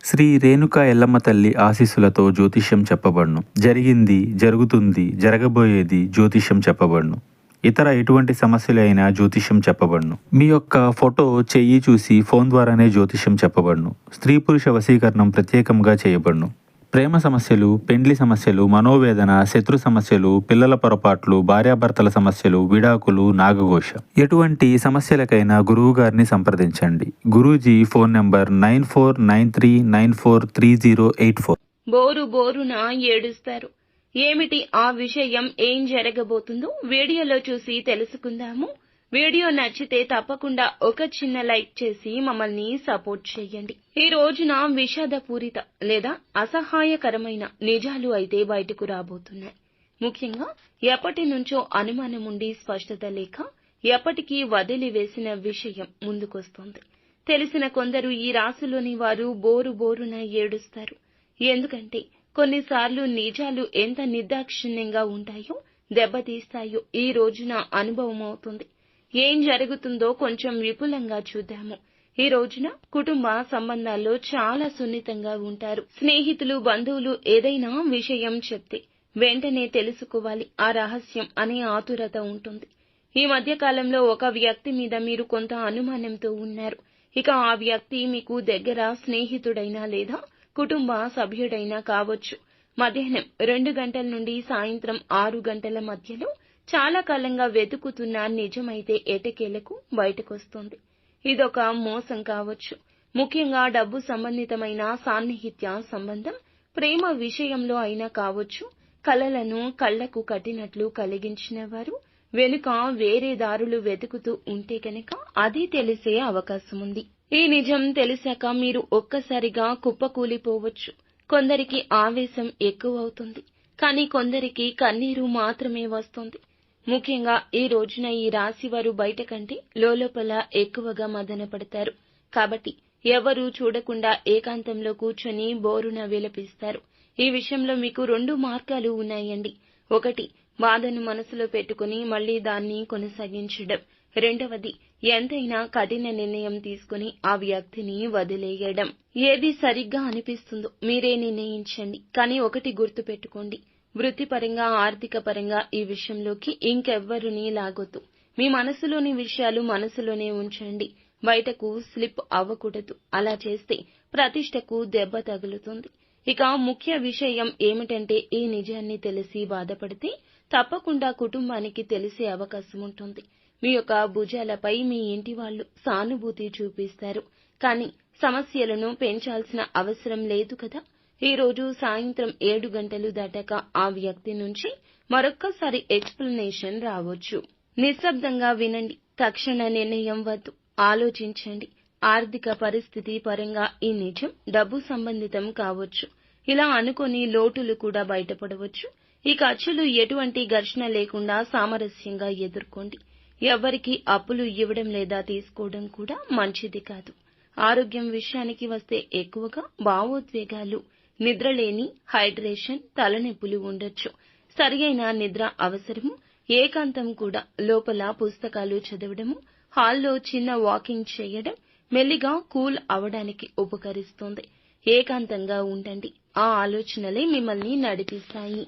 శ్రీ రేణుకా ఎల్లమ్మ తల్లి ఆశీస్సులతో జ్యోతిష్యం చెప్పబడును. జరిగింది, జరుగుతుంది, జరగబోయేది జ్యోతిష్యం చెప్పబడును. ఇతర ఎటువంటి సమస్యలైనా జ్యోతిష్యం చెప్పబడును. మీ యొక్క ఫోటో, చెయ్యి చూసి ఫోన్ ద్వారానే జ్యోతిష్యం చెప్పబడును. స్త్రీ పురుష వశీకరణం ప్రత్యేకంగా చేయబడును. ప్రేమ సమస్యలు, పెండ్లి సమస్యలు, మనోవేదన, శత్రు సమస్యలు, పిల్లల పొరపాట్లు, భార్యాభర్తల సమస్యలు, విడాకులు, నాగఘోష, ఎటువంటి సమస్యలకైనా గురువు గారిని సంప్రదించండి. Guruji phone number 9493943084. బోరు బోరున ఏడుస్తారు. ఏమిటి ఆ విషయం, ఏం జరగబోతుందో వీడియోలో చూసి తెలుసుకుందాము. వీడియో నచ్చితే తప్పకుండా ఒక చిన్న లైక్ చేసి మమ్మల్ని సపోర్ట్ చేయండి. ఈ రోజున విషాదపూరిత లేదా అసహాయకరమైన నిజాలు అయితే బయటకు రాబోతున్నాయి. ముఖ్యంగా ఎప్పటి నుంచో అనుమానం ఉండి స్పష్టత లేక ఎప్పటికీ వదిలివేసిన విషయం ముందుకొస్తోంది. తెలిసిన కొందరు ఈ రాశిలోని వారు బోరు బోరున ఏడుస్తారు. ఎందుకంటే కొన్నిసార్లు నిజాలు ఎంత నిర్దాక్షిణ్యంగా ఉంటాయో, దెబ్బతీస్తాయో ఈ రోజున అనుభవం అవుతుంది. ఏం జరుగుతుందో కొంచెం విపులంగా చూద్దాము. ఈ రోజున కుటుంబ సంబంధాల్లో చాలా సున్నితంగా ఉంటారు. స్నేహితులు, బంధువులు ఏదైనా విషయం చెప్తే వెంటనే తెలుసుకోవాలి ఆ రహస్యం అనే ఆతురత ఉంటుంది. ఈ మధ్య కాలంలో ఒక వ్యక్తి మీద మీరు కొంత అనుమానంతో ఉన్నారు. ఇక ఆ వ్యక్తి మీకు దగ్గర స్నేహితుడైనా లేదా కుటుంబ సభ్యుడైనా కావచ్చు. మధ్యాహ్నం 2 గంటల నుండి సాయంత్రం 6 గంటల మధ్యలో చాలా కాలంగా వెతుకుతున్న నిజమైతే ఎటకేలకు బయటకొస్తుంది. ఇదొక మోసం కావచ్చు. ముఖ్యంగా డబ్బు సంబంధితమైన సాన్నిహిత్య సంబంధం, ప్రేమ విషయంలో అయినా కావచ్చు. కలలను కళ్లకు కట్టినట్లు కలిగించిన వారు వెనుక వేరే దారులు వెతుకుతూ ఉంటే కనుక అది తెలిసే అవకాశం ఉంది. ఈ నిజం తెలిసాక మీరు ఒక్కసారిగా కుప్పకూలిపోవచ్చు. కొందరికి ఆవేశం ఎక్కువవుతుంది, కానీ కొందరికి కన్నీరు మాత్రమే వస్తుంది. ముఖ్యంగా ఈ రోజున ఈ రాశి వారు బయట కంటే లోపల ఎక్కువగా మదన పడతారు. కాబట్టి ఎవరూ చూడకుండా ఏకాంతంలో కూర్చొని బోరున విలపిస్తారు. ఈ విషయంలో మీకు 2 మార్గాలు ఉన్నాయండి. ఒకటి, బాధను మనసులో పెట్టుకుని మళ్లీ దాన్ని కొనసాగించడం. రెండవది, ఎంతైనా కఠిన నిర్ణయం తీసుకుని ఆ వ్యక్తిని వదిలేయడం. ఏది సరిగ్గా అనిపిస్తుందో మీరే నిర్ణయించండి. కానీ ఒకటి గుర్తు పెట్టుకోండి, వృత్తిపరంగా, ఆర్థిక పరంగా ఈ విషయంలోకి ఇంకెవ్వరినీ లాగొద్దు. మీ మనసులోని విషయాలు మనసులోనే ఉంచండి. బయటకు స్లిప్ అవ్వకూడదు. అలా చేస్తే ప్రతిష్టకు దెబ్బ తగులుతుంది. ఇక ముఖ్య విషయం ఏమిటంటే ఈ నిజాన్ని తెలిసి బాధపడితే తప్పకుండా కుటుంబానికి తెలిసే అవకాశం ఉంటుంది. మీ యొక్క భుజాలపై మీ ఇంటి వాళ్ళు సానుభూతి చూపిస్తారు. కానీ సమస్యలను పెంచాల్సిన అవసరం లేదు కదా. ఈ రోజు సాయంత్రం 7 గంటలు దాటాక ఆ వ్యక్తి నుంచి మరొక్కసారి ఎక్స్ప్లెనేషన్ రావచ్చు. నిశ్శబ్దంగా వినండి. తక్షణ నిర్ణయం వద్దు. ఆలోచించండి. ఆర్థిక పరిస్థితి పరంగా ఈ నిజం డబ్బు సంబంధితం కావచ్చు. ఇలా అనుకొని లోటులు కూడా బయటపడవచ్చు. ఈ ఖర్చులు ఎటువంటి ఘర్షణ లేకుండా సామరస్యంగా ఎదుర్కోండి. ఎవరికి అప్పులు ఇవ్వడం లేదా తీసుకోవడం కూడా మంచిది కాదు. ఆరోగ్యం విషయానికి వస్తే ఎక్కువగా భావోద్వేగాలు, నిద్రలేని, హైడ్రేషన్, తలనొప్పులు ఉండొచ్చు. సరియైన నిద్ర అవసరము. ఏకాంతం కూడా. లోపల పుస్తకాలు చదవడము, హాల్లో చిన్న వాకింగ్ చేయడం మెల్లిగా కూల్ అవడానికి ఉపకరిస్తుంది. ఏకాంతంగా ఉండండి. ఆ ఆలోచనలే మిమ్మల్ని నడిపిస్తాయి.